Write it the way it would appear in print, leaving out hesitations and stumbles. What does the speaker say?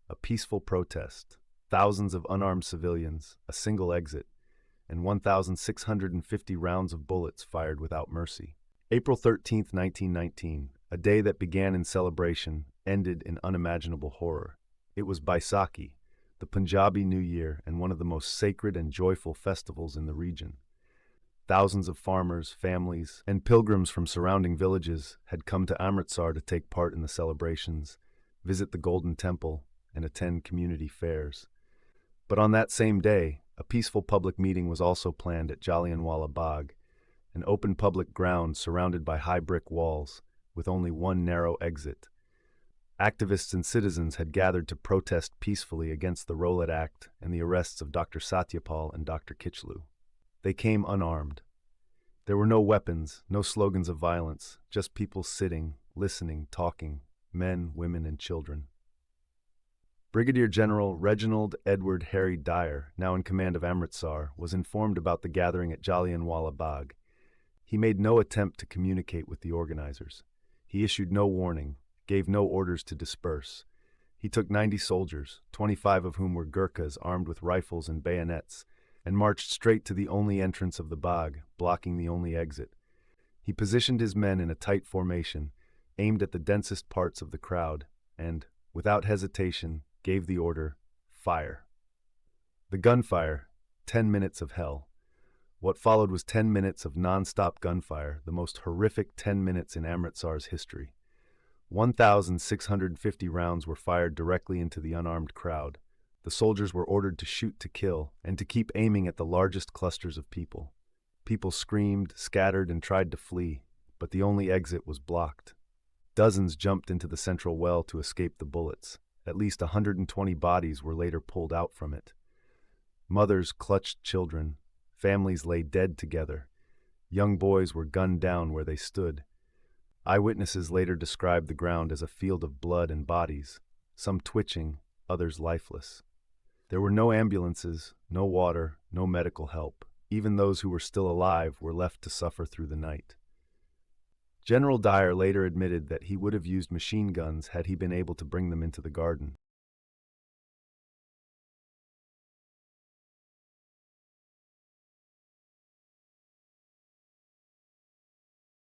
a peaceful protest, thousands of unarmed civilians, a single exit, and 1,650 rounds of bullets fired without mercy. April 13th, 1919, a day that began in celebration, ended in unimaginable horror. It was Baisakhi, the Punjabi New Year and one of the most sacred and joyful festivals in the region. Thousands of farmers, families, and pilgrims from surrounding villages had come to Amritsar to take part in the celebrations, visit the Golden Temple, and attend community fairs. But on that same day, a peaceful public meeting was also planned at Jallianwala Bagh, an open public ground surrounded by high brick walls, with only one narrow exit. Activists and citizens had gathered to protest peacefully against the Rowlatt Act and the arrests of Dr. Satyapal and Dr. Kichlu. They came unarmed. There were no weapons, no slogans of violence, just people sitting, listening, talking, men, women, and children. Brigadier General Reginald Edward Harry Dyer, now in command of Amritsar, was informed about the gathering at Jallianwala Bagh. He made no attempt to communicate with the organizers. He issued no warning, gave no orders to disperse. He took 90 soldiers, 25 of whom were Gurkhas armed with rifles and bayonets, and marched straight to the only entrance of the Bagh, blocking the only exit. He positioned his men in a tight formation, aimed at the densest parts of the crowd, and, without hesitation, gave the order, fire. The gunfire, 10 minutes of hell. What followed was 10 minutes of non-stop gunfire, the most horrific 10 minutes in Amritsar's history. 1,650 rounds were fired directly into the unarmed crowd. The soldiers were ordered to shoot to kill and to keep aiming at the largest clusters of people. People screamed, scattered, and tried to flee, but the only exit was blocked. Dozens jumped into the central well to escape the bullets. At least 120 bodies were later pulled out from it. Mothers clutched children. Families lay dead together. Young boys were gunned down where they stood. Eyewitnesses later described the ground as a field of blood and bodies, some twitching, others lifeless. There were no ambulances, no water, no medical help. Even those who were still alive were left to suffer through the night. General Dyer later admitted that he would have used machine guns had he been able to bring them into the garden.